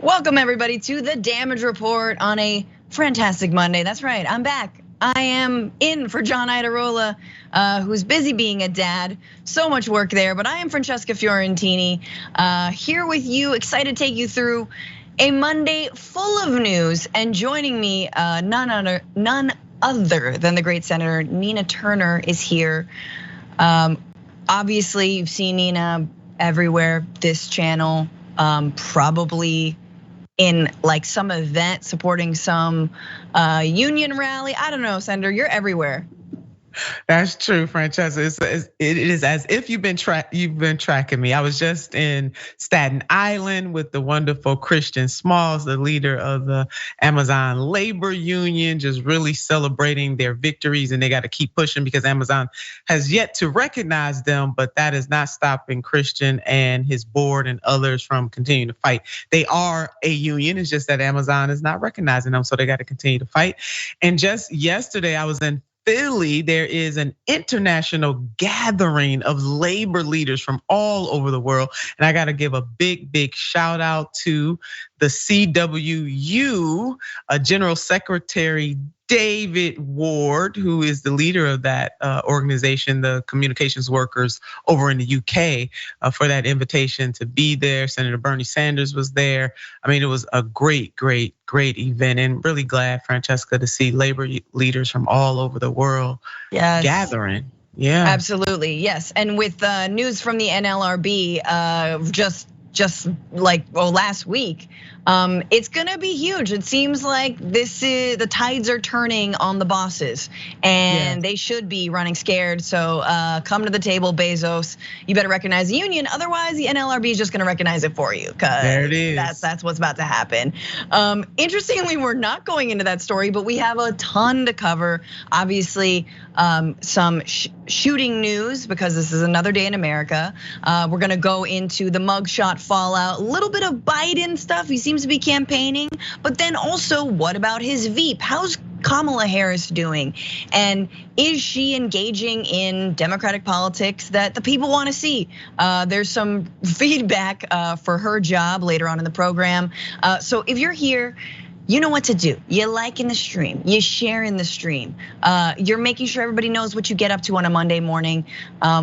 Welcome everybody to the Damage Report on a fantastic Monday. That's right, I'm back. I am in for John Iadarola, who's busy being a dad. So much work there, but I am Francesca Fiorentini, here with you, excited to take you through a Monday full of news. And joining me, none other than the great Senator Nina Turner is here. Obviously, you've seen Nina everywhere, this channel, probably in like some event supporting some union rally. I don't know, Senator, you're everywhere. That's true, Francesca. It is as if you've been tracking me. I was just in Staten Island with the wonderful Christian Smalls, the leader of the Amazon labor union, just really celebrating their victories, and they got to keep pushing because Amazon has yet to recognize them, but that is not stopping Christian and his board and others from continuing to fight. They are a union, it's just that Amazon is not recognizing them, so they got to continue to fight. And just yesterday, I was in Philly. There is an international gathering of labor leaders from all over the world. And I gotta give a big shout out to the CWU, General Secretary David Ward, who is the leader of that organization, the communications workers over in the UK, for that invitation to be there. Senator Bernie Sanders was there. I mean, it was a great event, and really glad, Francesca, to see labor leaders from all over the world gathering. Yeah, absolutely, yes. And with news from the NLRB, just like last week, it's gonna be huge. It seems like the tides are turning on the bosses, and they should be running scared. So come to the table, Bezos. You better recognize the union, otherwise the NLRB is just gonna recognize it for you. Cause there it is. That's what's about to happen. Interestingly, we're not going into that story, but we have a ton to cover. Obviously, some shooting news because this is another day in America. We're gonna go into the mugshot fallout, a little bit of Biden stuff. He seems to be campaigning, but then also, what about his Veep? How's Kamala Harris doing? And is she engaging in Democratic politics that the people want to see? There's some feedback for her job later on in the program. So if you're here, you know what to do. You like in the stream, you share in the stream. You're making sure everybody knows what you get up to on a Monday morning.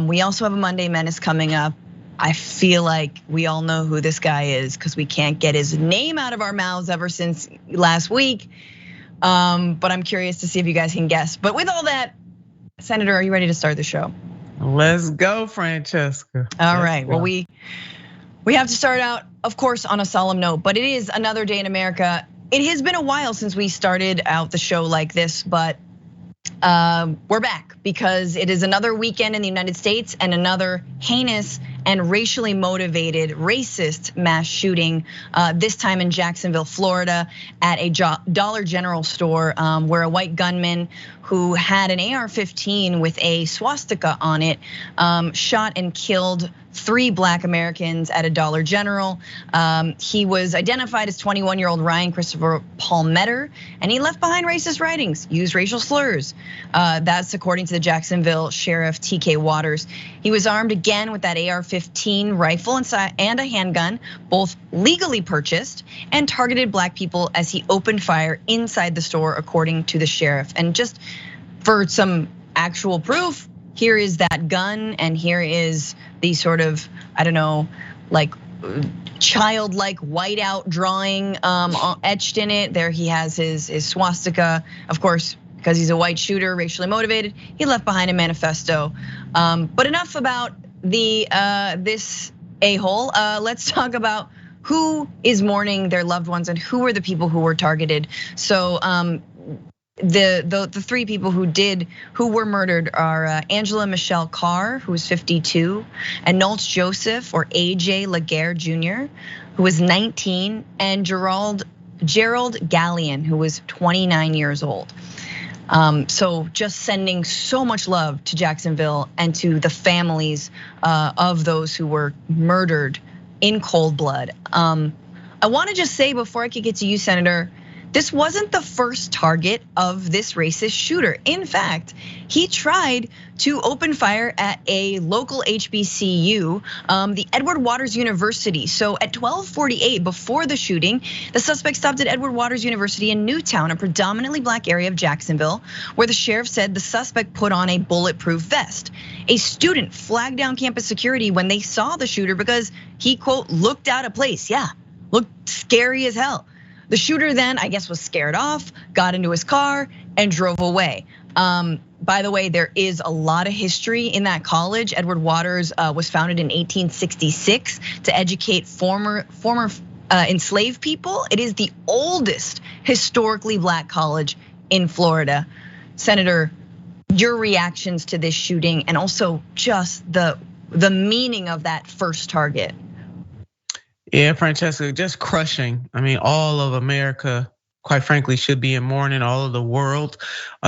We also have a Monday Menace coming up. I feel like we all know who this guy is because we can't get his name out of our mouths ever since last week. But I'm curious to see if you guys can guess. But with all that, Senator, are you ready to start the show? Let's go, Francesca. All right, well, we have to start out, of course, on a solemn note, but it is another day in America. It has been a while since we started out the show like this, but we're back because it is another weekend in the United States and another heinous and racially motivated racist mass shooting, this time in Jacksonville, Florida, at a Dollar General store where a white gunman who had an AR-15 with a swastika on it shot and killed 3 Black Americans at a Dollar General. He was identified as 21-year-old Ryan Christopher Palmetter, and he left behind racist writings, used racial slurs. That's according to the Jacksonville Sheriff TK Waters. He was armed again with that AR-15 rifle and a handgun, both legally purchased, and targeted Black people as he opened fire inside the store, according to the sheriff. And just for some actual proof, here is that gun, and here is the sort of, I don't know, like childlike whiteout drawing etched in it. There he has his swastika, of course, because he's a white shooter, racially motivated. He left behind a manifesto. But enough about this a-hole. Let's talk about who is mourning their loved ones and who are the people who were targeted. So the 3 people who were murdered are Angela Michelle Carr, who was 52, and Nolts Joseph, or AJ Laguerre Jr., who was 19, and Gerald Gallion, who was 29 years old. So just sending so much love to Jacksonville and to the families of those who were murdered in cold blood. I want to just say before I could get to you, Senator, this wasn't the first target of this racist shooter. In fact, he tried to open fire at a local HBCU, the Edward Waters University. So at 12:48 before the shooting, the suspect stopped at Edward Waters University in Newtown, a predominantly black area of Jacksonville, where the sheriff said the suspect put on a bulletproof vest. A student flagged down campus security when they saw the shooter because he, quote, looked out of place. Yeah, looked scary as hell. The shooter then, I guess, was scared off, got into his car and drove away. By the way, there is a lot of history in that college. Edward Waters was founded in 1866 to educate former enslaved people. It is the oldest historically black college in Florida. Senator, your reactions to this shooting and also just the meaning of that first target. Yeah, Francesca, just crushing. I mean, all of America, quite frankly, should be in mourning, all of the world.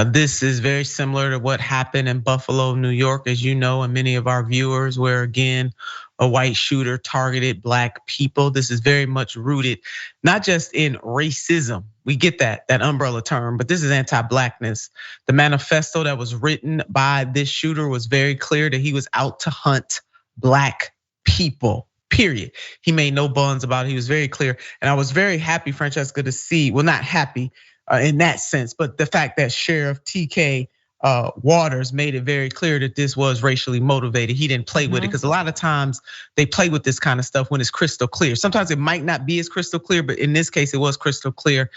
This is very similar to what happened in Buffalo, New York, as you know, and many of our viewers, where again, a white shooter targeted black people. This is very much rooted, not just in racism. We get that umbrella term, but this is anti-blackness. The manifesto that was written by this shooter was very clear that he was out to hunt black people. Period. He made no bones about it. He was very clear. And I was very happy, Francesca, to see, well, not happy in that sense, but the fact that Sheriff TK Waters made it very clear that this was racially motivated. He didn't play with it, because a lot of times they play with this kind of stuff when it's crystal clear. Sometimes it might not be as crystal clear, but in this case, it was crystal clear.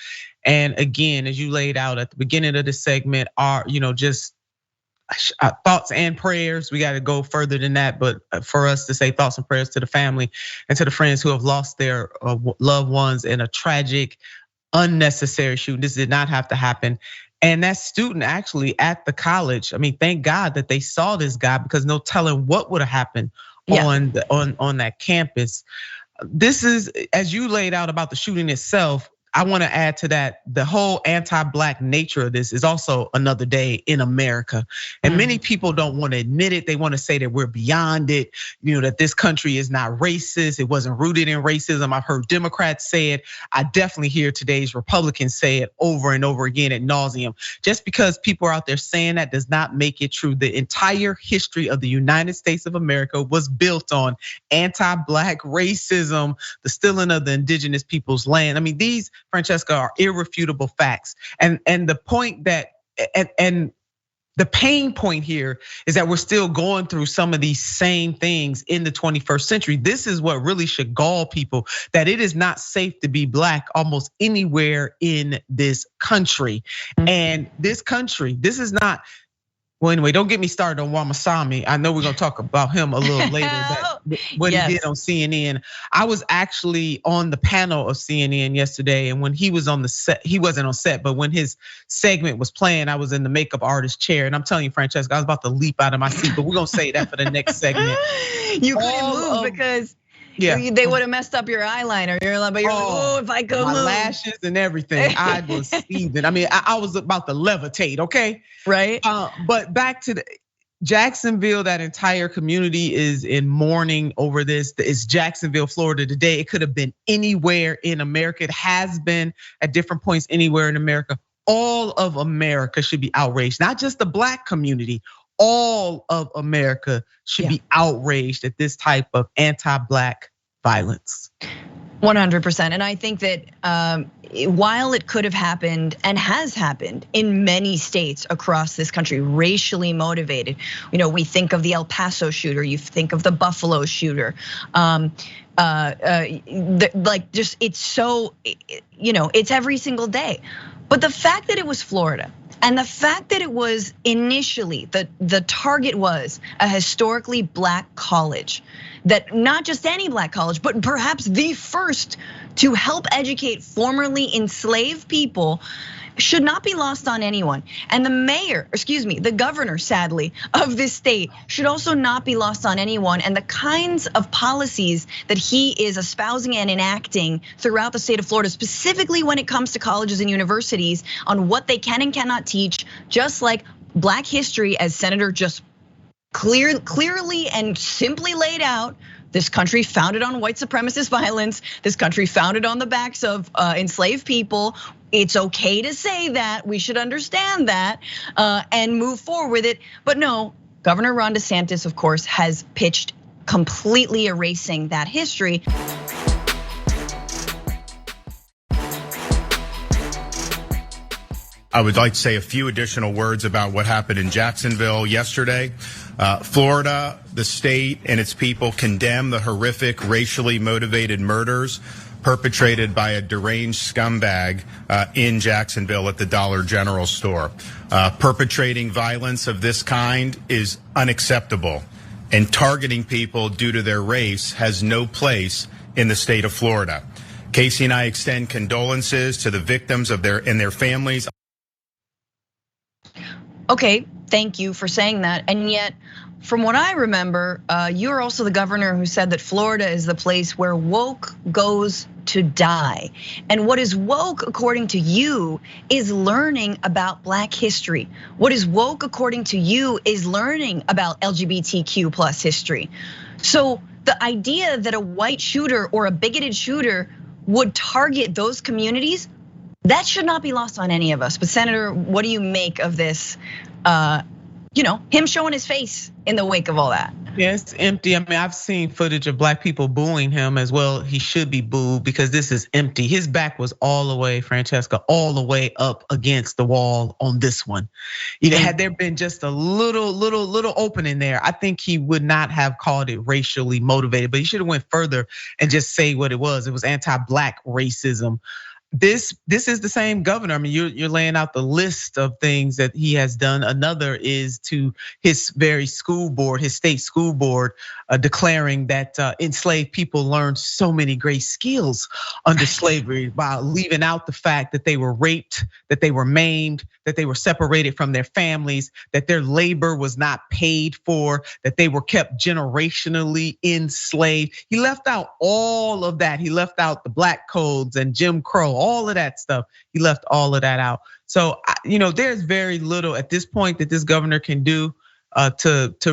And again, as you laid out at the beginning of the segment, are just thoughts and prayers. We got to go further than that, but for us to say thoughts and prayers to the family and to the friends who have lost their loved ones in a tragic, unnecessary shooting. This did not have to happen. And that student actually at the college, I mean, thank God that they saw this guy, because no telling what would have happened on that campus. This is, as you laid out about the shooting itself, I want to add to that, the whole anti-black nature of this is also another day in America. And many people don't want to admit it. They want to say that we're beyond it, that this country is not racist. It wasn't rooted in racism. I've heard Democrats say it. I definitely hear today's Republicans say it over and over again ad nauseum. Just because people are out there saying that does not make it true. The entire history of the United States of America was built on anti-black racism, the stealing of the indigenous people's land. I mean, these, Francesca, are irrefutable facts. And the point that, and the pain point here is that we're still going through some of these same things in the 21st century. This is what really should gall people, that it is not safe to be black almost anywhere in this country. And this country, this is not, well, anyway, don't get me started on Ramaswamy. I know we're gonna talk about him a little later, what he did on CNN. I was actually on the panel of CNN yesterday, and when he was on the set, he wasn't on set, but when his segment was playing, I was in the makeup artist chair. And I'm telling you, Francesca, I was about to leap out of my seat, but we're gonna say that for the next segment. You couldn't move because they would have messed up your eyeliner. You're like, oh, if I could move. My lashes and everything, I was seething. I mean, I was about to levitate, okay? Right. But back to the Jacksonville, that entire community is in mourning over this. It's Jacksonville, Florida today. It could have been anywhere in America. It has been at different points anywhere in America. All of America should be outraged, not just the black community. All of America should be outraged at this type of anti-black violence. 100%. And I think that while it could have happened and has happened in many states across this country, racially motivated, we think of the El Paso shooter, you think of the Buffalo shooter, it's so, it's every single day. But the fact that it was Florida, and the fact that it was initially, the target was a historically black college, that not just any black college, but perhaps the first to help educate formerly enslaved people, should not be lost on anyone. And the governor, sadly, of this state should also not be lost on anyone. And the kinds of policies that he is espousing and enacting throughout the state of Florida, specifically when it comes to colleges and universities on what they can and cannot teach, just like Black history, as Senator just clearly and simply laid out This country founded on white supremacist violence. This country founded on the backs of enslaved people. It's okay to say that. We should understand that and move forward with it. But no, Governor Ron DeSantis, of course, has pitched completely erasing that history. I would like to say a few additional words about what happened in Jacksonville yesterday. Florida, the state and its people condemn the horrific racially motivated murders perpetrated by a deranged scumbag in Jacksonville at the Dollar General store. Perpetrating violence of this kind is unacceptable, and targeting people due to their race has no place in the state of Florida. Casey and I extend condolences to the victims and their families. Okay, thank you for saying that. And yet, from what I remember, you're also the governor who said that Florida is the place where woke goes to die. And what is woke, according to you, is learning about Black history. What is woke, according to you, is learning about LGBTQ plus history. So the idea that a white shooter or a bigoted shooter would target those communities, that should not be lost on any of us. But Senator, what do you make of this? Him showing his face in the wake of all that. Yeah, it's empty. I mean, I've seen footage of Black people booing him as well. He should be booed because this is empty. His back was all the way, Francesca, all the way up against the wall on this one. Had there been just a little opening there, I think he would not have called it racially motivated, but he should have went further and just say what it was. It was anti-Black racism. This is the same governor. I mean, you're laying out the list of things that he has done. Another is to his very school board, his state school board, declaring that enslaved people learned so many great skills under slavery by leaving out the fact that they were raped, that they were maimed, that they were separated from their families, that their labor was not paid for, that they were kept generationally enslaved. He left out all of that. He left out the Black codes and Jim Crow, all of that stuff. He left all of that out. So, there's very little at this point that this governor can do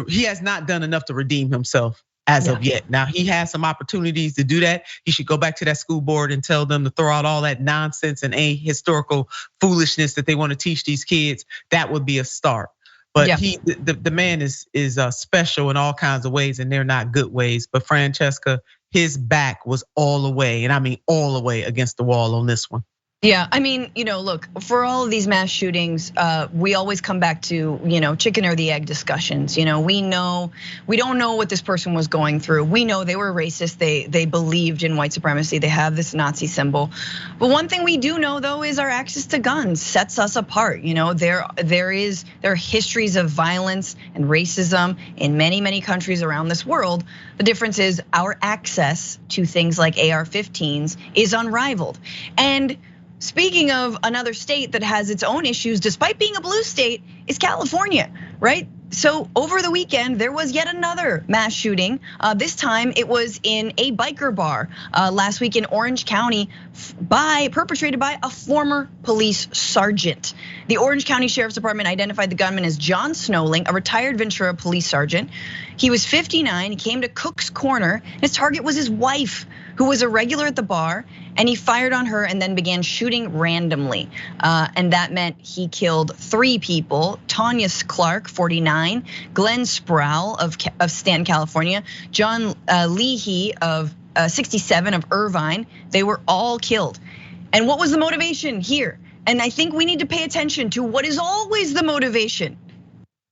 he has not done enough to redeem himself as of yet. Now he has some opportunities to do that. He should go back to that school board and tell them to throw out all that nonsense and historical foolishness that they want to teach these kids. That would be a start. But the man is special in all kinds of ways, and they're not good ways. But Francesca, his back was all the way, and I mean all the way against the wall on this one. Yeah, I mean, look, for all of these mass shootings, we always come back to, chicken or the egg discussions. We don't know what this person was going through. We know they were racist. They believed in white supremacy. They have this Nazi symbol. But one thing we do know, though, is our access to guns sets us apart. There are histories of violence and racism in many, many countries around this world. The difference is our access to things like AR-15s is unrivaled. And speaking of another state that has its own issues, despite being a blue state, is California, right? So over the weekend, there was yet another mass shooting. This time it was in a biker bar last week in Orange County, perpetrated by a former police sergeant. The Orange County Sheriff's Department identified the gunman as John Snowling, a retired Ventura police sergeant. He was 59, he came to Cook's Corner. His target was his wife, who was a regular at the bar, and he fired on her and then began shooting randomly. And that meant he killed 3 people: Tanya Clark, 49, Glenn Sproul of Stanton, California, John Leahy of 67 of Irvine. They were all killed. And what was the motivation here? And I think we need to pay attention to what is always the motivation,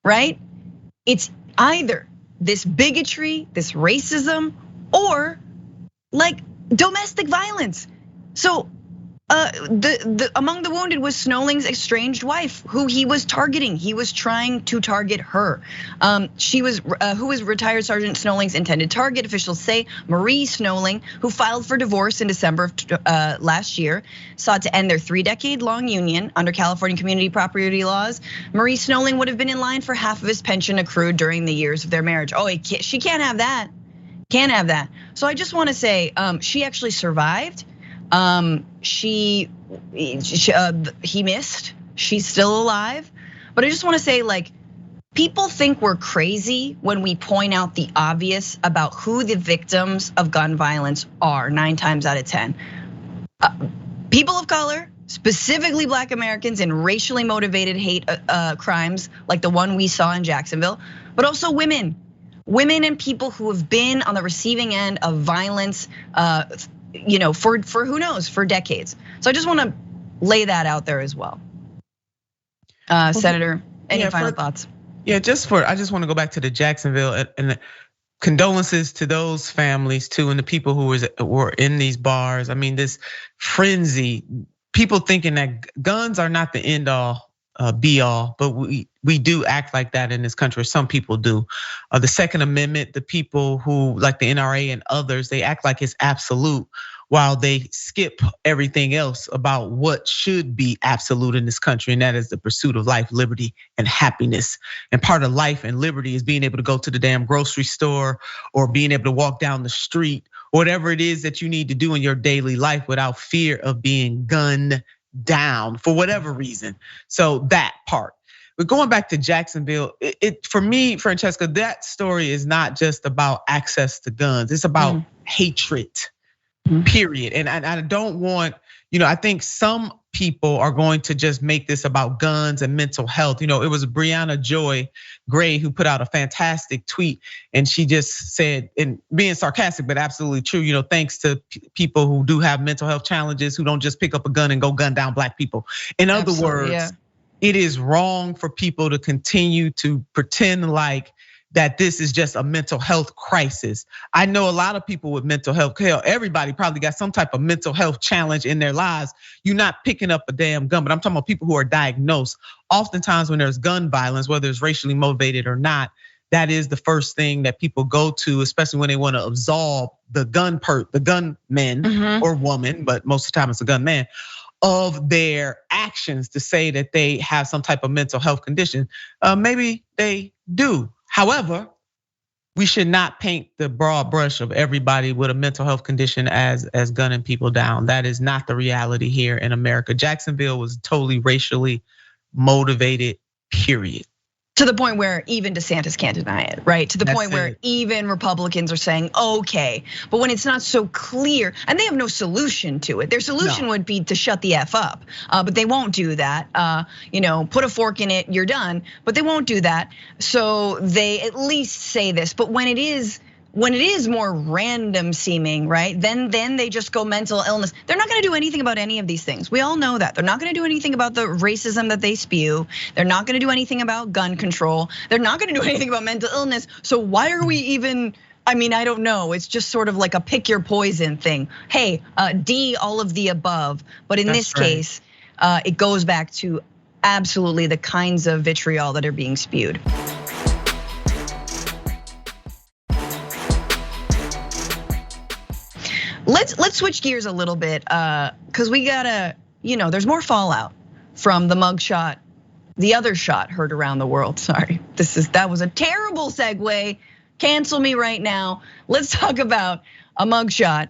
right? It's either this bigotry, this racism, or like domestic violence. So among the wounded was Snowling's estranged wife, who he was targeting. He was trying to target her. Who was retired Sergeant Snowling's intended target. Officials say Marie Snowling, who filed for divorce in December of last year, sought to end their 3-decade-long union under California community property laws. Marie Snowling would have been in line for half of his pension accrued during the years of their marriage. Oh, she can't have that. Can't have that. So I just want to say, she actually survived. He missed. She's still alive. But I just want to say, like, people think we're crazy when we point out the obvious about who the victims of gun violence are 9 times out of 10. People of color, specifically Black Americans in racially motivated hate crimes like the one we saw in Jacksonville, but also women and people who have been on the receiving end of violence, for who knows, for decades. So I just want to lay that out there as well. Senator, any final thoughts? Yeah, I just want to go back to the Jacksonville and condolences to those families too, and the people who were in these bars. I mean, this frenzy, people thinking that guns are not the end all, be all, but we do act like that in this country. Some people do. The Second Amendment, the people who like the NRA and others, they act like it's absolute, while they skip everything else about what should be absolute in this country, and that is the pursuit of life, liberty, and happiness. And part of life and liberty is being able to go to the damn grocery store or being able to walk down the street, whatever it is that you need to do in your daily life without fear of being gunned down for whatever reason. So that part. But going back to Jacksonville, for me, Francesca, that story is not just about access to guns. It's about hatred. Period. And I don't want, I think some people are going to just make this about guns and mental health. It was Brianna Joy Gray who put out a fantastic tweet, and she just said, and being sarcastic, but absolutely true, thanks to people who do have mental health challenges, who don't just pick up a gun and go gun down Black people. In other words, it is wrong for people to continue to pretend like that this is just a mental health crisis. I know a lot of people with mental health, hell, everybody probably got some type of mental health challenge in their lives. You're not picking up a damn gun, but I'm talking about people who are diagnosed. Oftentimes when there's gun violence, whether it's racially motivated or not, that is the first thing that people go to, especially when they want to absolve the gunman or woman, but most of the time it's a gunman, of their actions to say that they have some type of mental health condition. Maybe they do. However, we should not paint the broad brush of everybody with a mental health condition as gunning people down. That is not the reality here in America. Jacksonville was totally racially motivated, period. To the point where even Desantis can't deny it, right? To the point where even Republicans are saying, okay. But when it's not so clear, and they have no solution to it. Their solution would be to shut the F up, but they won't do that. Put a fork in it, you're done, but they won't do that. So they at least say this, but when it is more random seeming, right? Then they just go mental illness. They're not gonna do anything about any of these things. We all know that. They're not gonna do anything about the racism that they spew. They're not gonna do anything about gun control. They're not gonna do anything about mental illness. So why are we even, I don't know. It's just sort of like a pick your poison thing. Hey, D, all of the above. But in this case, it goes back to absolutely the kinds of vitriol that are being spewed. Let's switch gears a little bit, because we gotta, there's more fallout from the mugshot, the other shot heard around the world. Sorry, that was a terrible segue. Cancel me right now. Let's talk about a mugshot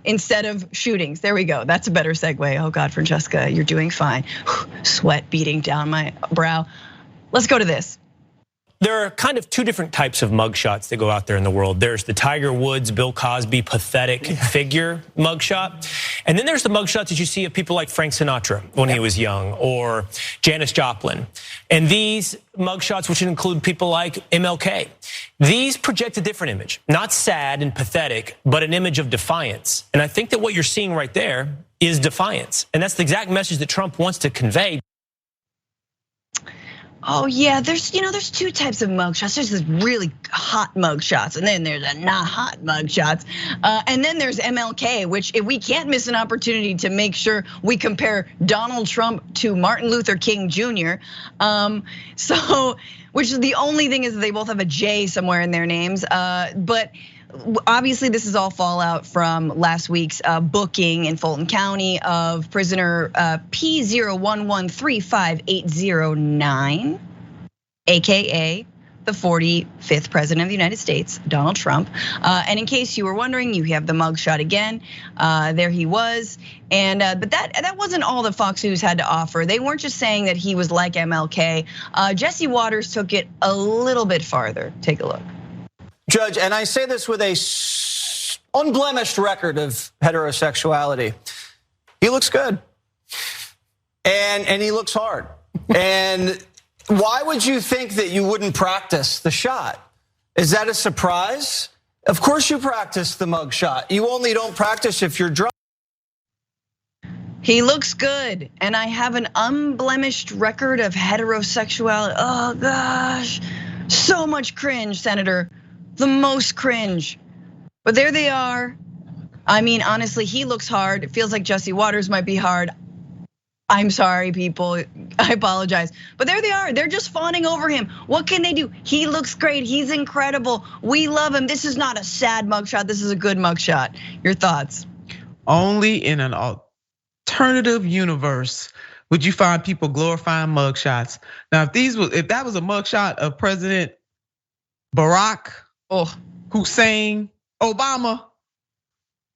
instead of shootings. There we go. That's a better segue. Oh God, Francesca, you're doing fine. Sweat beating down my brow. Let's go to this. There are kind of two different types of mugshots that go out there in the world. There's the Tiger Woods, Bill Cosby, pathetic figure mugshot. And then there's the mugshots that you see of people like Frank Sinatra when he was young, or Janis Joplin. And these mugshots, which include people like MLK, these project a different image, not sad and pathetic, but an image of defiance. And I think that what you're seeing right there is defiance. And that's the exact message that Trump wants to convey. Oh yeah, there's two types of mugshots. There's this really hot mugshots, and then there's a not hot mugshots, and then there's MLK, which if we can't miss an opportunity to make sure we compare Donald Trump to Martin Luther King Jr. Which is the only thing is that they both have a J somewhere in their names, but. Obviously, this is all fallout from last week's booking in Fulton County of prisoner P01135809, AKA the 45th president of the United States, Donald Trump. And in case you were wondering, you have the mugshot again. There he was. And but that wasn't all that Fox News had to offer. They weren't just saying that he was like MLK. Jesse Waters took it a little bit farther. Take a look. Judge, and I say this with a unblemished record of heterosexuality. He looks good. And he looks hard. And why would you think that you wouldn't practice the shot? Is that a surprise? Of course you practice the mug shot. You only don't practice if you're drunk. He looks good, and I have an unblemished record of heterosexuality. Oh gosh, so much cringe, Senator, the most cringe. But there they are. I mean, honestly, he looks hard. It feels like Jesse Waters might be hard. I'm sorry, people, I apologize. But there they are, they're just fawning over him. What can they do? He looks great, he's incredible. We love him. This is not a sad mugshot, this is a good mugshot. Your thoughts? Only in an alternative universe would you find people glorifying mugshots. Now, if that was a mugshot of President Barack Hussein Obama,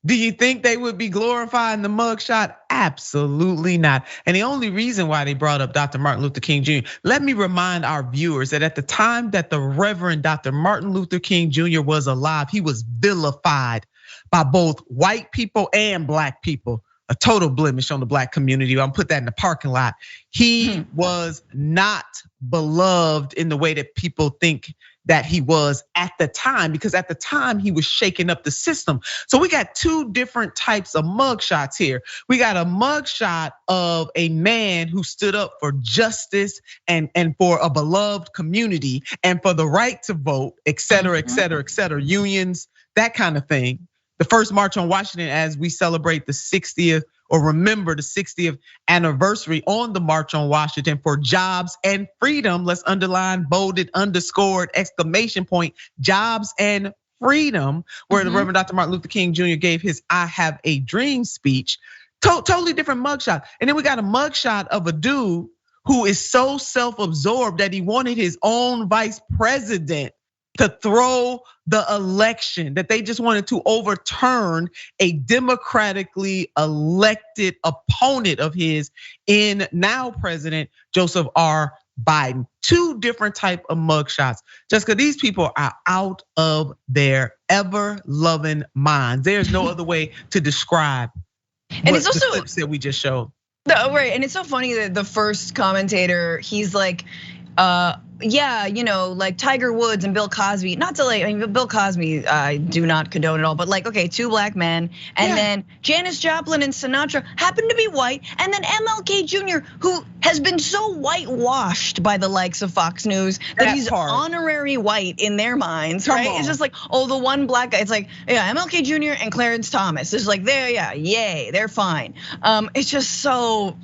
do you think they would be glorifying the mugshot? Absolutely not. And the only reason why they brought up Dr. Martin Luther King Jr., let me remind our viewers that at the time that the Reverend Dr. Martin Luther King Jr. was alive, he was vilified by both white people and black people. A total blemish on the black community. I'm put that in the parking lot. He was not beloved in the way that people think that he was at the time, because at the time he was shaking up the system. So we got two different types of mugshots here. We got a mugshot of a man who stood up for justice and for a beloved community and for the right to vote, et cetera, et cetera, et cetera, unions, that kind of thing. The first March on Washington, as we celebrate the 60th or remember the 60th anniversary on the March on Washington for jobs and freedom. Let's underline, bolded, underscored, exclamation point, jobs and freedom, where the Reverend Dr. Martin Luther King Jr. gave his I Have a Dream speech. Totally different mugshot. And then we got a mugshot of a dude who is so self-absorbed that he wanted his own vice president to throw the election, that they just wanted to overturn a democratically elected opponent of his in now President Joseph R. Biden. Two different type of mugshots. Jessica, these people are out of their ever-loving minds. There's no other way to describe and it's also the clips that we just showed. Right, and it's so funny that the first commentator, he's like, yeah, like Tiger Woods and Bill Cosby, not to like, I mean, Bill Cosby, I do not condone at all, but like, okay, two black men, and then Janis Joplin and Sinatra happen to be white, and then MLK Jr., who has been so whitewashed by the likes of Fox News that he's honorary white in their minds, right? It's just like, the one black guy, it's like, yeah, MLK Jr. and Clarence Thomas. It's like, yay, they're fine. It's just so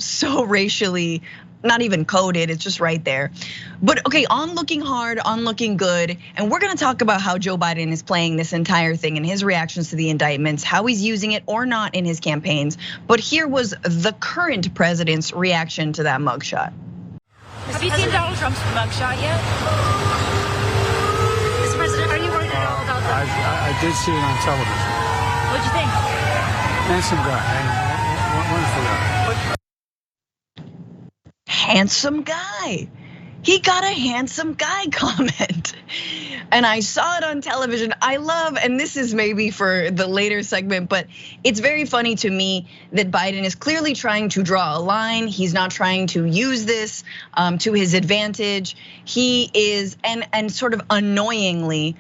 racially not even coded, it's just right there. But okay, on looking hard, on looking good, and we're gonna talk about how Joe Biden is playing this entire thing and his reactions to the indictments, how he's using it or not in his campaigns. But here was the current president's reaction to that mugshot. Have you seen Donald Trump's mugshot yet? Mr. President, are you worried at all about that? I did see it on television. What'd you think? Handsome guy, wonderful guy. Handsome guy. He got a handsome guy comment. And I saw it on television. I love, and this is maybe for the later segment, but it's very funny to me that Biden is clearly trying to draw a line. He's not trying to use this to his advantage. He is, and sort of annoyingly,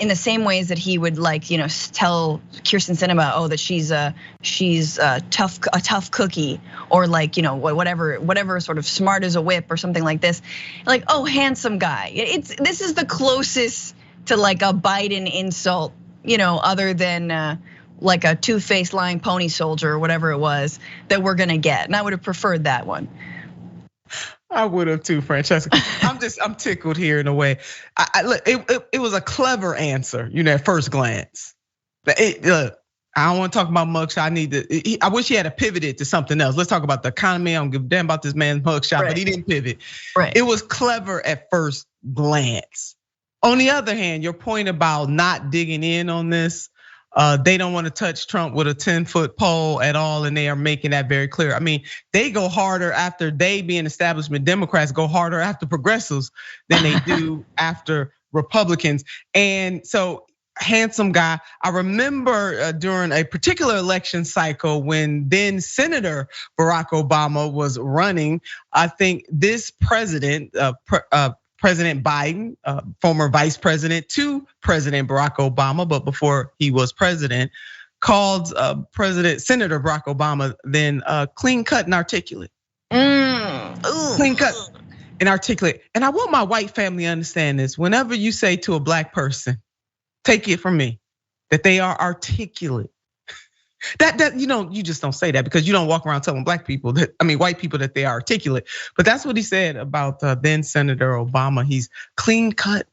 in the same ways that he would like, tell Kirsten Sinema, that she's a tough cookie, or like, whatever sort of smart as a whip or something like this. Like, handsome guy. This is the closest to like a Biden insult, other than like a two-faced lying pony soldier or whatever it was that we're gonna get. And I would have preferred that one. I would have too, Francesca. I'm tickled here in a way. It was a clever answer, at first glance. Look, I don't want to talk about mugshot. I wish he had pivoted to something else. Let's talk about the economy. I don't give a damn about this man's mugshot, but he didn't pivot. Right. It was clever at first glance. On the other hand, your point about not digging in on this, they don't want to touch Trump with a 10-foot pole at all, and they are making that very clear. I mean, they go harder after they, being establishment Democrats, go harder after progressives than they do after Republicans. And so, handsome guy. I remember during a particular election cycle when then Senator Barack Obama was running, I think this president, President Biden, former vice president to President Barack Obama, but before he was president, called Senator Barack Obama then clean cut and articulate. Clean cut and articulate. And I want my white family to understand this. Whenever you say to a black person, take it from me, that they are articulate. That you just don't say that because you don't walk around telling white people that they are articulate. But that's what he said about then Senator Obama. He's clean cut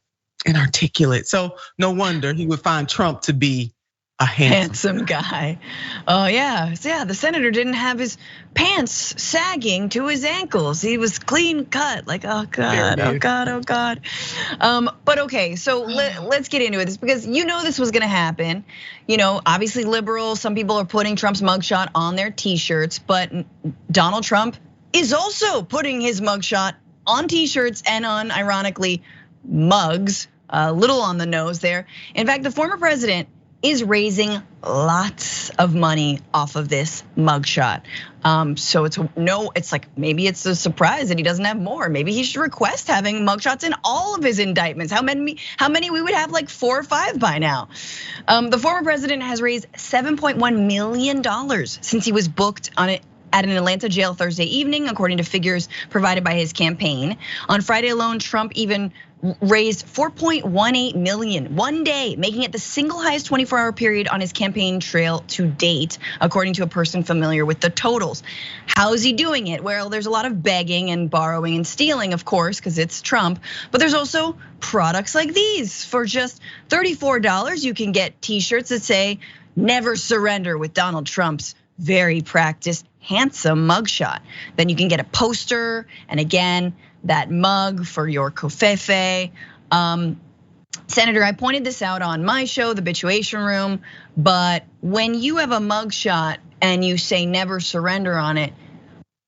and articulate. So no wonder he would find Trump to be a handsome guy. Oh yeah, the senator didn't have his pants sagging to his ankles. He was clean cut, like oh god, oh god, oh god. But okay, so let's get into it because this was gonna happen. Obviously liberals, some people are putting Trump's mugshot on their t-shirts, but Donald Trump is also putting his mugshot on t-shirts and on, ironically, mugs. A little on the nose there. In fact, the former president is raising lots of money off of this mugshot. So it's like maybe it's a surprise that he doesn't have more. Maybe he should request having mugshots in all of his indictments. How many we would have, like 4 or 5 by now. The former president has raised $7.1 million since he was booked at an Atlanta jail Thursday evening, according to figures provided by his campaign. On Friday alone, Trump even raised 4.18 million one day, making it the single highest 24-hour period on his campaign trail to date, according to a person familiar with the totals. How is he doing it? Well, there's a lot of begging and borrowing and stealing, of course, because it's Trump, but there's also products like these. For just $34, you can get t-shirts that say, "Never surrender" with Donald Trump's very practiced, handsome mugshot. Then you can get a poster, and again, that mug for your covfefe. Senator, I pointed this out on my show, The Bituation Room, but when you have a mugshot and you say "never surrender" on it,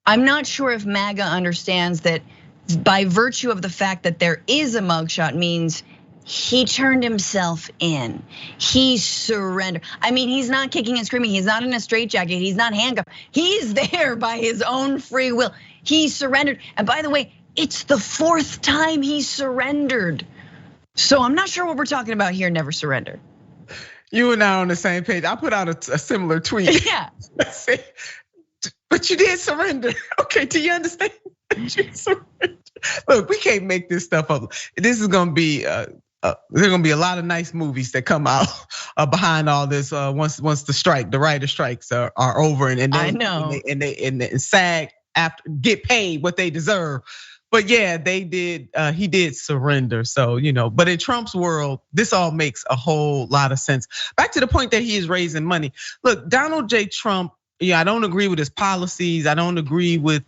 I'm not sure if MAGA understands that by virtue of the fact that there is a mugshot means he turned himself in. He surrendered. I mean, he's not kicking and screaming. He's not in a straitjacket. He's not handcuffed. He's there by his own free will. He surrendered. And by the way, it's the 4th time he surrendered. So I'm not sure what we're talking about here, never surrender. You and I are on the same page. I put out a similar tweet. Yeah. But you did surrender. Okay, do you understand? Look, we can't make this stuff up. This is gonna be, there's gonna be a lot of nice movies that come out behind all this once the writer strikes are over and I know. and SAG after get paid what they deserve. But yeah, they did. He did surrender. So but in Trump's world, this all makes a whole lot of sense. Back to the point that he is raising money. Look, Donald J. Trump. I don't agree with his policies. I don't agree with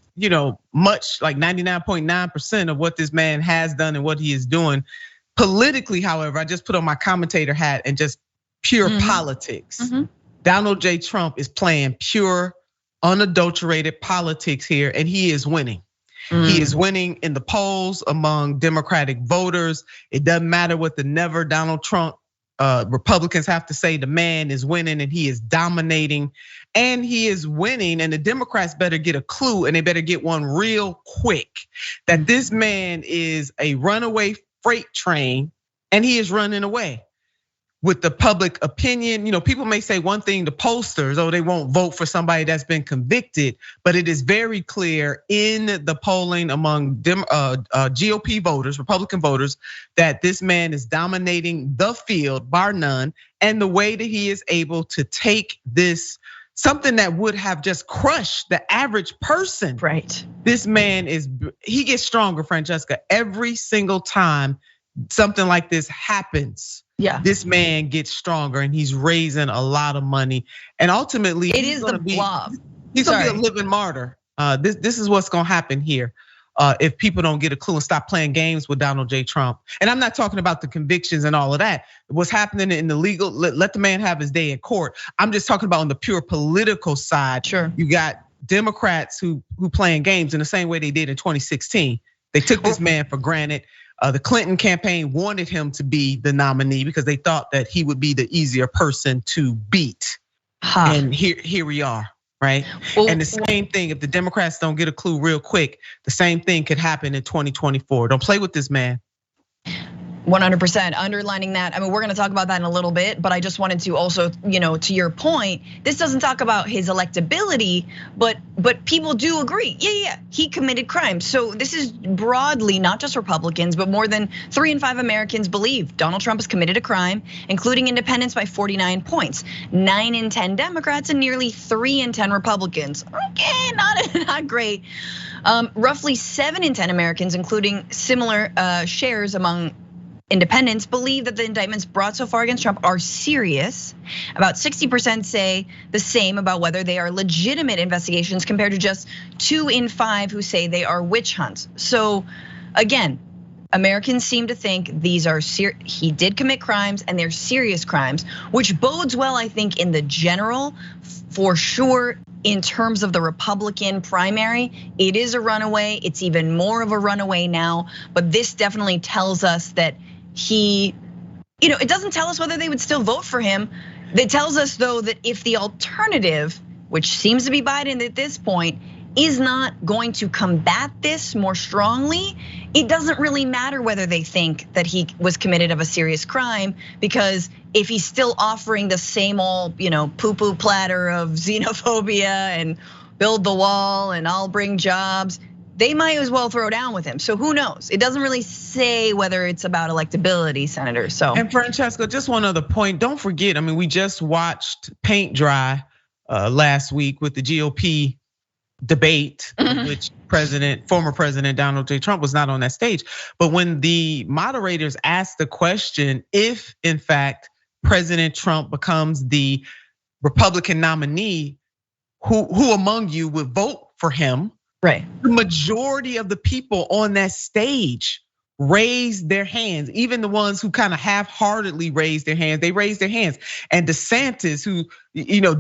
much, like 99.9% of what this man has done and what he is doing. Politically, however, I just put on my commentator hat and just pure politics. Donald J. Trump is playing pure, unadulterated politics here, and he is winning. He is winning in the polls among Democratic voters. It doesn't matter what the never Donald Trump Republicans have to say. The man is winning and he is dominating, and he is winning. And the Democrats better get a clue, and they better get one real quick, that this man is a runaway freight train and he is running away. With the public opinion, people may say one thing to pollsters, they won't vote for somebody that's been convicted, but it is very clear in the polling among GOP voters, Republican voters, that this man is dominating the field, bar none. And the way that he is able to take this, something that would have just crushed the average person. Right. This man he gets stronger, Francesca, every single time something like this happens. Yeah. This man gets stronger and he's raising a lot of money. And ultimately, it is the blob. He's gonna be a living martyr. This is what's gonna happen here. if people don't get a clue and stop playing games with Donald J. Trump. And I'm not talking about the convictions and all of that. What's happening in the legal, let the man have his day in court. I'm just talking about on the pure political side. Sure. You got Democrats who playing games in the same way they did in 2016. They took this man for granted. The Clinton campaign wanted him to be the nominee because they thought that he would be the easier person to beat. And here we are, right? And the same thing, if the Democrats don't get a clue real quick, the same thing could happen in 2024. Don't play with this man. 100% underlining that. I mean, we're gonna talk about that in a little bit, but I just wanted to also, to your point, this doesn't talk about his electability, but people do agree. Yeah, he committed crimes. So this is broadly not just Republicans, but more than 3 in 5 Americans believe Donald Trump has committed a crime, including independents by 49 points. 9 in 10 Democrats and nearly 3 in 10 Republicans. Okay, not great. Roughly 7 in 10 Americans, including similar shares among independents, believe that the indictments brought so far against Trump are serious. About 60% say the same about whether they are legitimate investigations, compared to just 2 in 5 who say they are witch hunts. So again, Americans seem to think these are he did commit crimes and they're serious crimes, which bodes well, I think, in the general. For sure, in terms of the Republican primary, it is a runaway. It's even more of a runaway now, but this definitely tells us that it doesn't tell us whether they would still vote for him. It tells us though that if the alternative, which seems to be Biden at this point, is not going to combat this more strongly, it doesn't really matter whether they think that he was committed of a serious crime, because if he's still offering the same old, poo-poo platter of xenophobia and build the wall and I'll bring jobs, they might as well throw down with him. So who knows? It doesn't really say whether it's about electability, Senator. So. And Francesca, just one other point. Don't forget, we just watched paint dry last week with the GOP debate, which former President Donald J. Trump was not on that stage. But when the moderators asked the question, if in fact President Trump becomes the Republican nominee, who among you would vote for him? Right. The majority of the people on that stage raised their hands, even the ones who kind of half-heartedly raised their hands, they raised their hands. And Desantis, who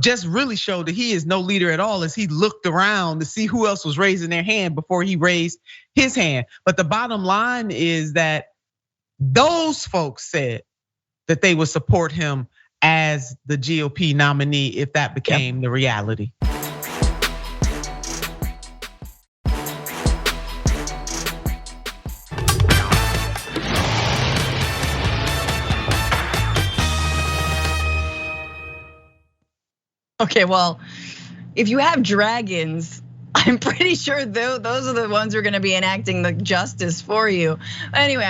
just really showed that he is no leader at all, as he looked around to see who else was raising their hand before he raised his hand. But the bottom line is that those folks said that they would support him as the GOP nominee if that became the reality. Okay, well, if you have dragons, I'm pretty sure those are the ones who are gonna be enacting the justice for you. Anyway,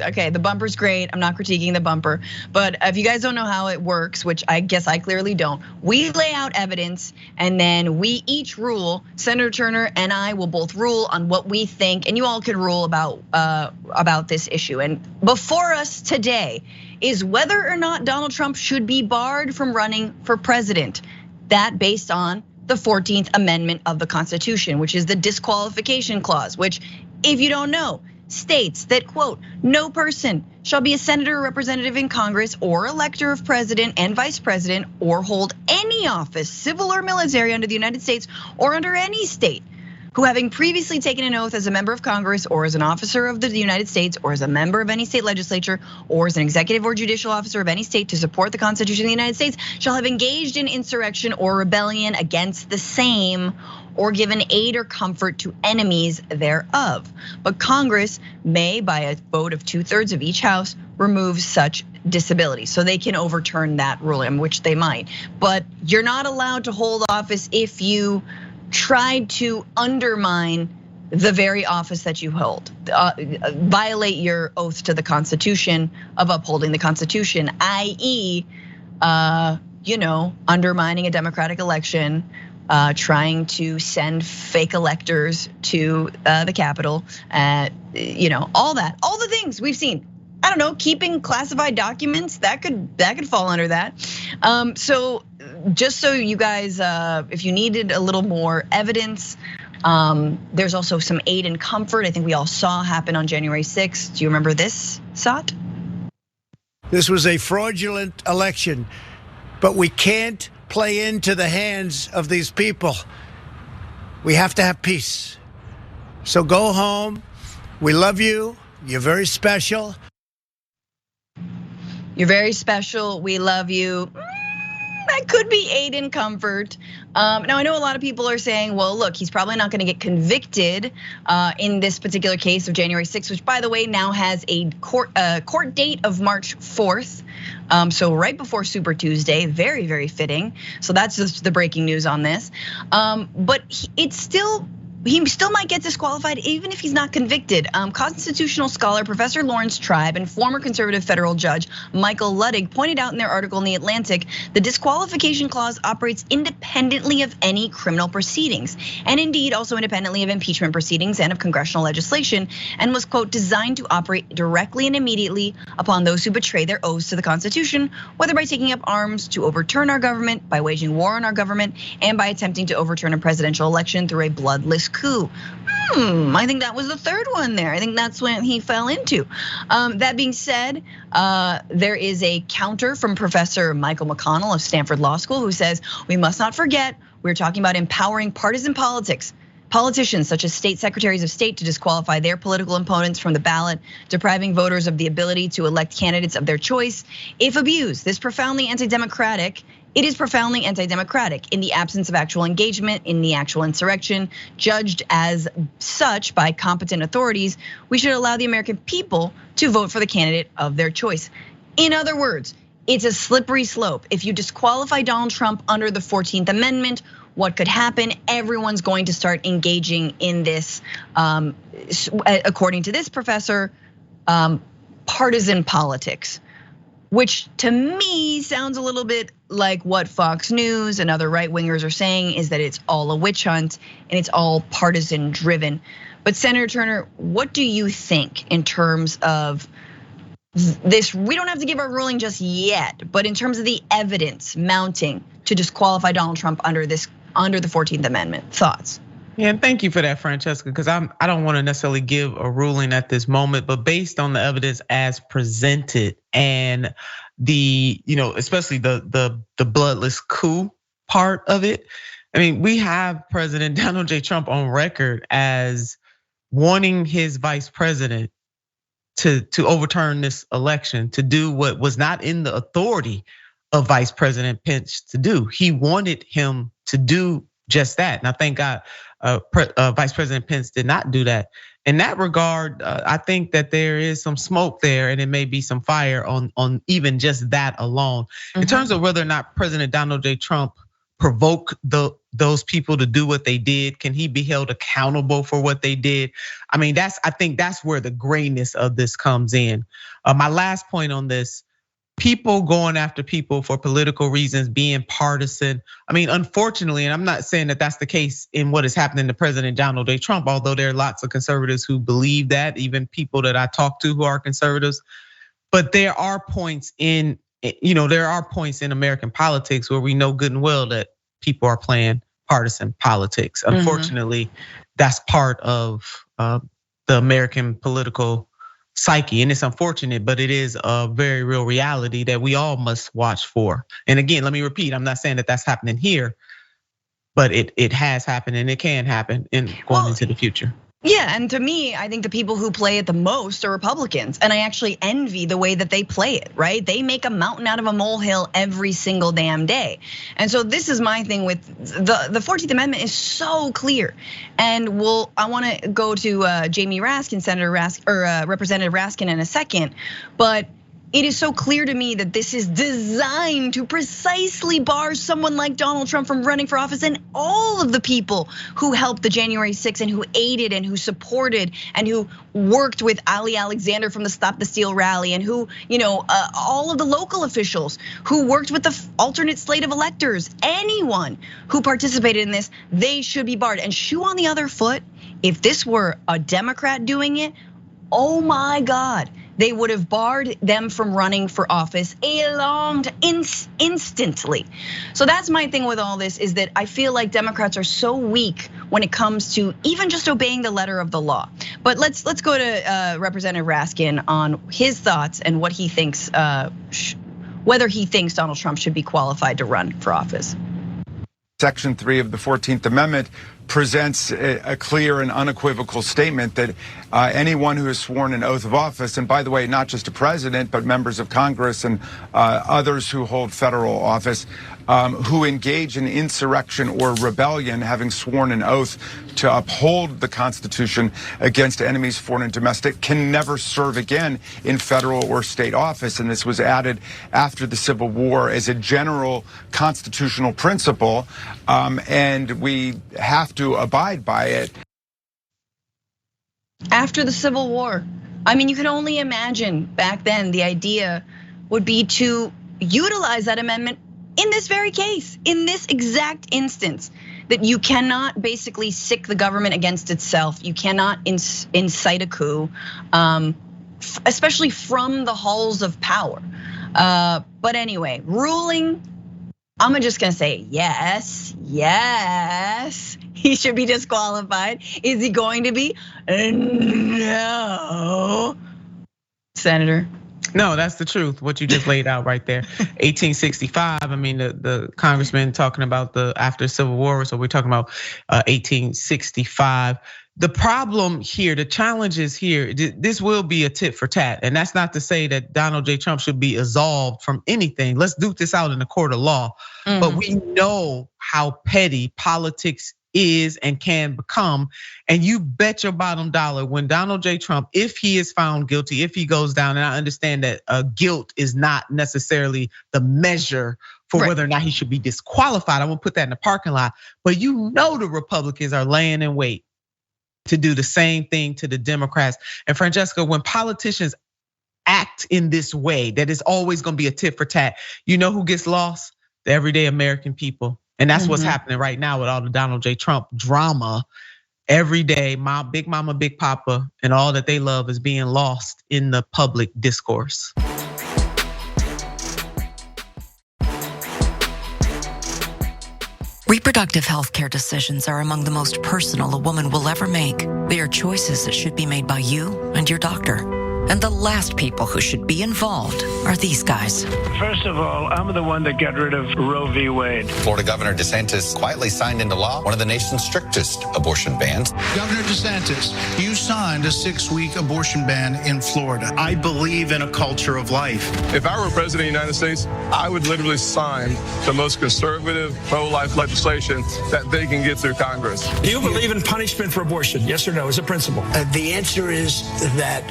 okay, the bumper's great. I'm not critiquing the bumper, but if you guys don't know how it works, which I guess I clearly don't, we lay out evidence and then we each rule. Senator Turner and I will both rule on what we think, and you all can rule about this issue. And before us today is whether or not Donald Trump should be barred from running for president. That based on the 14th Amendment of the Constitution, which is the disqualification clause, which, if you don't know, states that, quote, no person shall be a senator or representative in Congress or elector of president and vice president or hold any office, civil or military, under the United States or under any state, who having previously taken an oath as a member of Congress or as an officer of the United States or as a member of any state legislature or as an executive or judicial officer of any state to support the Constitution of the United States shall have engaged in insurrection or rebellion against the same or given aid or comfort to enemies thereof. But Congress may, by a vote of 2/3 of each house, remove such disability. So they can overturn that ruling, which they might. But you're not allowed to hold office if you tried to undermine the very office that you hold, violate your oath to the Constitution of upholding the Constitution, i.e., undermining a democratic election, trying to send fake electors to the Capitol, all the things we've seen. I don't know, keeping classified documents, that could fall under that. So just so you guys, if you needed a little more evidence There's also some aid and comfort I think we all saw happen on January 6th. Do you remember this, Sat? This was a fraudulent election, but we can't play into the hands of these people. We have to have peace. So go home. We love you. You're very special. You're very special. We love you. That could be aid and comfort. Now I know a lot of people are saying, well, look, he's probably not gonna get convicted in this particular case of January 6th, which by the way, now has a court date of March 4th. So right before Super Tuesday, very, very fitting. So that's just the breaking news on this. But he still might get disqualified even if he's not convicted. Constitutional scholar Professor Lawrence Tribe and former conservative federal judge Michael Luddig pointed out in their article in The Atlantic, the disqualification clause operates independently of any criminal proceedings, and indeed also independently of impeachment proceedings and of congressional legislation, and was, quote, designed to operate directly and immediately upon those who betray their oaths to the Constitution, whether by taking up arms to overturn our government, by waging war on our government, and by attempting to overturn a presidential election through a bloodless coup. I think that was the third one there. I think that's when he fell into. That being said, there is a counter from Professor Michael McConnell of Stanford Law School who says, we must not forget, we're talking about empowering partisan politics. Politicians such as state secretaries of state to disqualify their political opponents from the ballot, depriving voters of the ability to elect candidates of their choice. If abused, it is profoundly anti-democratic in the absence of actual engagement in the actual insurrection. Judged as such by competent authorities, we should allow the American people to vote for the candidate of their choice. In other words, it's a slippery slope. If you disqualify Donald Trump under the 14th Amendment, what could happen? Everyone's going to start engaging in this, according to this professor, partisan politics. Which to me sounds a little bit like what Fox News and other right wingers are saying, is that it's all a witch hunt and it's all partisan driven. But Senator Turner, what do you think in terms of this? We don't have to give our ruling just yet, but in terms of the evidence mounting to disqualify Donald Trump under the 14th Amendment, thoughts? Yeah, and thank you for that, Francesca, because I don't want to necessarily give a ruling at this moment, but based on the evidence as presented and the, especially the bloodless coup part of it. I mean, we have President Donald J. Trump on record as wanting his vice president to overturn this election, to do what was not in the authority of Vice President Pence to do. He wanted him to do just that. And I thank God Vice President Pence did not do that. In that regard, I think that there is some smoke there, and it may be some fire on even just that alone. In terms of whether or not President Donald J. Trump provoked those people to do what they did, can he be held accountable for what they did? I mean, I think that's where the grayness of this comes in. My last point on this: people going after people for political reasons, being partisan. I mean, unfortunately, and I'm not saying that that's the case in what is happening to President Donald J. Trump, although there are lots of conservatives who believe that, even people that I talk to who are conservatives. But there are points in, American politics where we know good and well that people are playing partisan politics. Unfortunately, that's part of the American political psyche, and it's unfortunate, but it is a very real reality that we all must watch for. And again, let me repeat, I'm not saying that that's happening here, but it has happened and it can happen going into the future. Yeah, and to me, I think the people who play it the most are Republicans, and I actually envy the way that they play it, right? They make a mountain out of a molehill every single damn day. And so this is my thing with the 14th Amendment is so clear. And I wanna go to Jamie Raskin, Representative Raskin in a second, but it is so clear to me that this is designed to precisely bar someone like Donald Trump from running for office, and all of the people who helped the January 6th and who aided and who supported and who worked with Ali Alexander from the Stop the Steal rally, and who, all of the local officials who worked with the alternate slate of electors. Anyone who participated in this, they should be barred. And shoe on the other foot, if this were a Democrat doing it, oh my God, they would have barred them from running for office instantly. So that's my thing with all this, is that I feel like Democrats are so weak when it comes to even just obeying the letter of the law. But let's go to Representative Raskin on his thoughts and what he thinks, whether he thinks Donald Trump should be qualified to run for office. Section 3 of the 14th Amendment presents a clear and unequivocal statement that anyone who has sworn an oath of office, and by the way, not just a president, but members of Congress and others who hold federal office, who engage in insurrection or rebellion, having sworn an oath to uphold the Constitution against enemies, foreign and domestic, can never serve again in federal or state office. And this was added after the Civil War as a general constitutional principle, and we have to abide by it. After the Civil War, I mean, you can only imagine back then the idea would be to utilize that amendment in this very case, in this exact instance, that you cannot basically sick the government against itself. You cannot incite a coup, especially from the halls of power. But anyway, ruling, I'm just gonna say yes, he should be disqualified. Is he going to be? No, Senator. No, that's the truth. What you just laid out right there. 1865. I mean, the congressman talking about the after Civil War. So we're talking about 1865. The problem here, the challenge is here. This will be a tit for tat, and that's not to say that Donald J. Trump should be absolved from anything. Let's duke this out in the court of law. But we know how petty politics is and can become. And you bet your bottom dollar when Donald J. Trump, if he is found guilty, if he goes down, and I understand that guilt is not necessarily the measure for whether or not he should be disqualified. I won't put that in the parking lot. But you know the Republicans are laying in wait to do the same thing to the Democrats. And Francesca, when politicians act in this way, that is always gonna be a tit for tat. You know who gets lost? The everyday American people. And that's what's happening right now with all the Donald J. Trump drama. Every day, Big Mama, Big Papa, and all that they love is being lost in the public discourse. Reproductive health care decisions are among the most personal a woman will ever make. They are choices that should be made by you and your doctor. And the last people who should be involved are these guys. First of all, I'm the one that got rid of Roe v. Wade. Florida Governor Desantis quietly signed into law one of the nation's strictest abortion bans. Governor Desantis, you signed a 6-week abortion ban in Florida. I believe in a culture of life. If I were president of the United States, I would literally sign the most conservative pro-life legislation that they can get through Congress. Do you believe in punishment for abortion? Yes or no, as a principle? The answer is that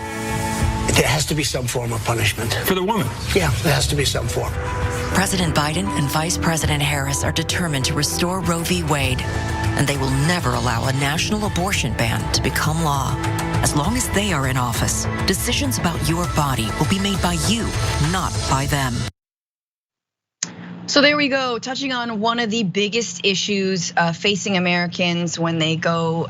there has to be some form of punishment. For the woman? Yeah, there has to be some form. President Biden and Vice President Harris are determined to restore Roe v. Wade, and they will never allow a national abortion ban to become law. As long as they are in office, decisions about your body will be made by you, not by them. So there we go, touching on one of the biggest issues facing Americans when they go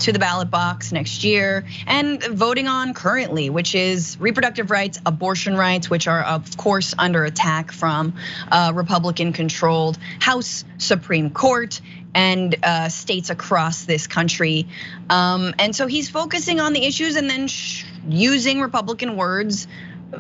to the ballot box next year and voting on currently, which is reproductive rights, abortion rights, which are of course under attack from Republican-controlled House, Supreme Court, and states across this country. And so he's focusing on the issues and then using Republican words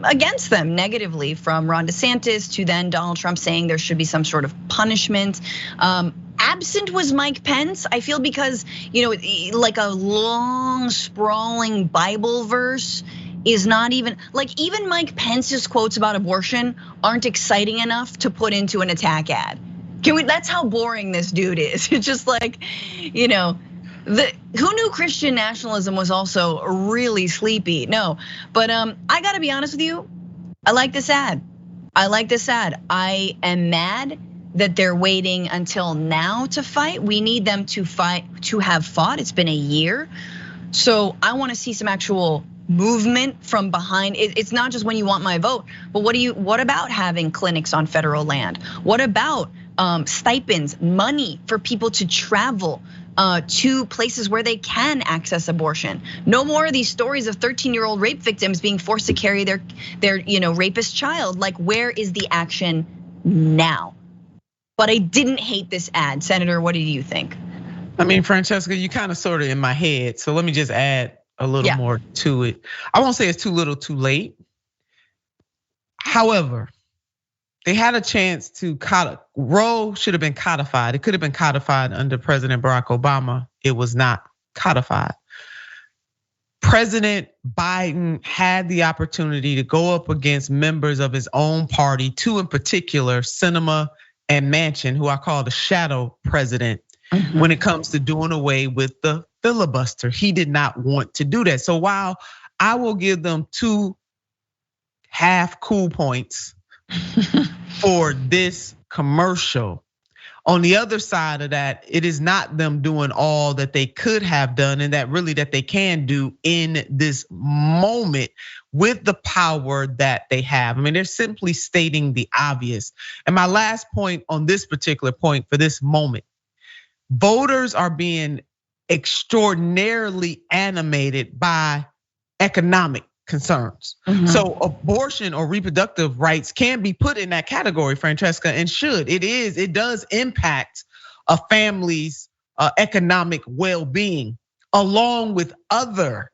against them negatively, from Ron DeSantis to then Donald Trump saying there should be some sort of punishment. Absent was Mike Pence, I feel, because like a long sprawling Bible verse is not even, like, even Mike Pence's quotes about abortion aren't exciting enough to put into an attack ad. That's how boring this dude is. It's just like, who knew Christian nationalism was also really sleepy? No, but I gotta be honest with you, I like this ad. I am mad that they're waiting until now to fight. We need them to have fought. It's been a year. So I wanna see some actual movement from behind. It's not just when you want my vote, but what about having clinics on federal land? What about stipends, money for people to travel to places where they can access abortion. No more of these stories of 13-year-old rape victims being forced to carry their rapist child. Like, where is the action now? But I didn't hate this ad. Senator, what do you think? I mean, Francesca, you kind of sort of in my head. So let me just add a little more to it. I won't say it's too little too late. However, they had a chance to Roe should have been codified. It could have been codified under President Barack Obama. It was not codified. President Biden had the opportunity to go up against members of his own party, two in particular, Sinema and Manchin, who I call the shadow president, when it comes to doing away with the filibuster. He did not want to do that. So while I will give them 2 half cool points for this commercial, on the other side of that, it is not them doing all that they could have done and that they can do in this moment with the power that they have. I mean, they're simply stating the obvious. And my last point on this particular point for this moment, voters are being extraordinarily animated by economic concerns. So abortion or reproductive rights can be put in that category, Francesca, and should. It does impact a family's economic well-being, along with other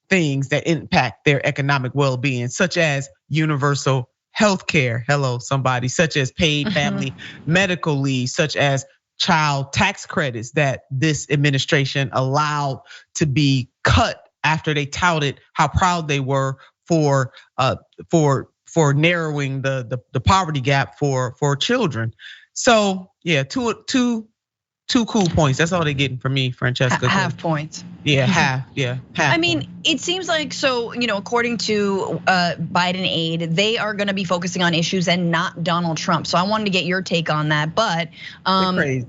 things that impact their economic well-being, such as universal health care. Hello, somebody, such as paid family medical leave, such as child tax credits that this administration allowed to be cut after they touted how proud they were for narrowing the poverty gap for children. So yeah, two cool points. That's all they're getting from me, Francesca. Half points. Yeah, half. I mean, it seems like so, according to Biden aid, they are gonna be focusing on issues and not Donald Trump. So I wanted to get your take on that, but right.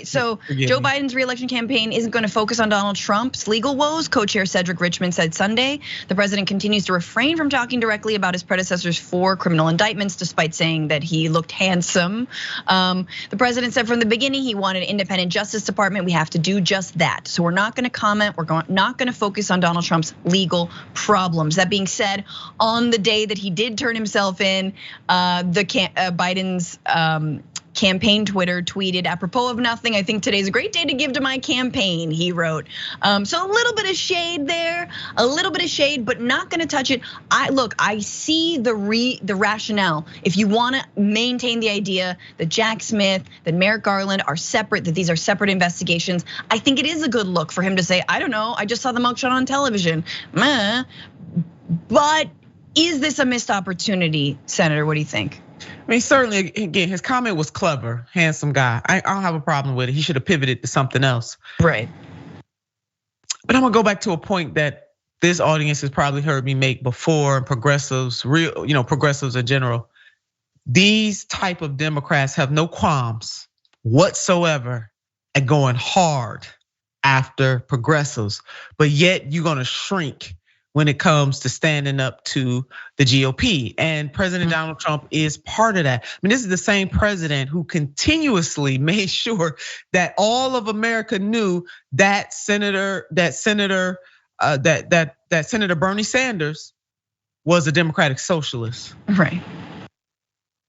So Joe Biden's reelection campaign isn't gonna focus on Donald Trump's legal woes. Co-chair Cedric Richmond said Sunday, the president continues to refrain from talking directly about his predecessor's 4 criminal indictments, despite saying that he looked handsome. The president said from the beginning he wanted an independent Justice Department. We have to do just that. So we're not gonna comment, we're not gonna focus on Donald Trump's legal problems. That being said, on the day that he did turn himself in, Biden's campaign Twitter tweeted, apropos of nothing, I think today's a great day to give to my campaign, he wrote. So a little bit of shade there, but not gonna touch it. I see the rationale. If you wanna maintain the idea that Jack Smith, that Merrick Garland are separate, that these are separate investigations, I think it is a good look for him to say, I don't know, I just saw the mugshot on television. But is this a missed opportunity, Senator? What do you think? I mean, certainly, again, his comment was clever, handsome guy. I don't have a problem with it. He should have pivoted to something else. Right. But I'm gonna go back to a point that this audience has probably heard me make before, progressives, progressives in general. These type of Democrats have no qualms whatsoever at going hard after progressives, but yet you're gonna shrink when it comes to standing up to the GOP. And President Donald Trump is part of that. I mean, this is the same president who continuously made sure that all of America knew that Senator Bernie Sanders was a Democratic socialist. Right.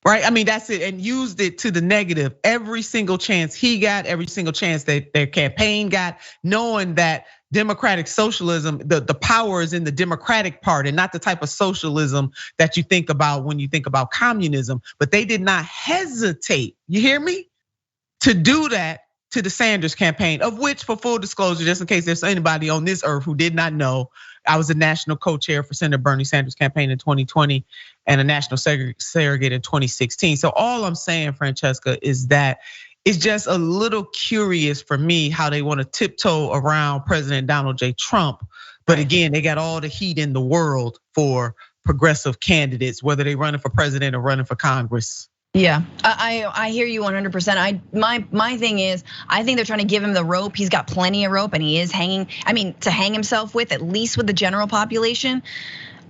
Right, I mean, that's it, and used it to the negative every single chance he got, every single chance that their campaign got, knowing that Democratic socialism, the power is in the Democratic Party, not the type of socialism that you think about when you think about communism. But they did not hesitate, you hear me, to do that to the Sanders campaign, of which, for full disclosure, just in case there's anybody on this earth who did not know, I was a national co-chair for Senator Bernie Sanders' campaign in 2020 and a national surrogate in 2016. So all I'm saying, Francesca, is that it's just a little curious for me how they want to tiptoe around President Donald J. Trump. But again, they got all the heat in the world for progressive candidates, whether they running for president or running for Congress. Yeah, I hear you 100%. My thing is, I think they're trying to give him the rope. He's got plenty of rope, and he is hanging. I mean, to hang himself with, at least with the general population.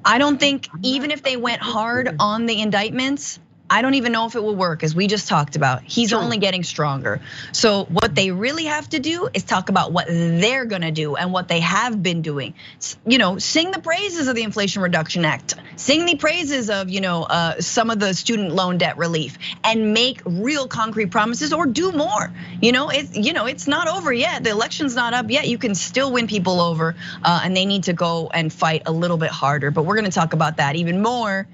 I don't think, even if they went hard on the indictments, I don't even know if it will work, as we just talked about. He's only getting stronger. So what they really have to do is talk about what they're gonna do and what they have been doing. Sing the praises of the Inflation Reduction Act. Sing the praises of some of the student loan debt relief, and make real concrete promises, or do more. It's not over yet. The election's not up yet. You can still win people over, and they need to go and fight a little bit harder. But we're gonna talk about that even more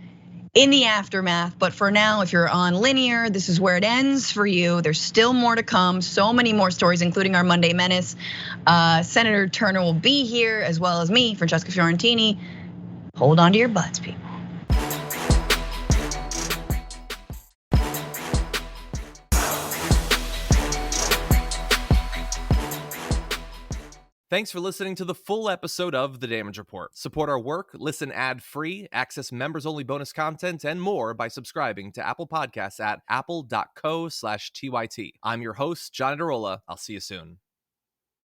in the aftermath. But for now, if you're on linear, this is where it ends for you. There's still more to come, so many more stories, including our Monday Menace. Senator Turner will be here, as well as me, Francesca Fiorentini. Hold on to your butts, people. Thanks for listening to the full episode of The Damage Report. Support our work, listen ad-free, access members-only bonus content, and more by subscribing to Apple Podcasts at apple.co/TYT. I'm your host, John Adarola. I'll see you soon.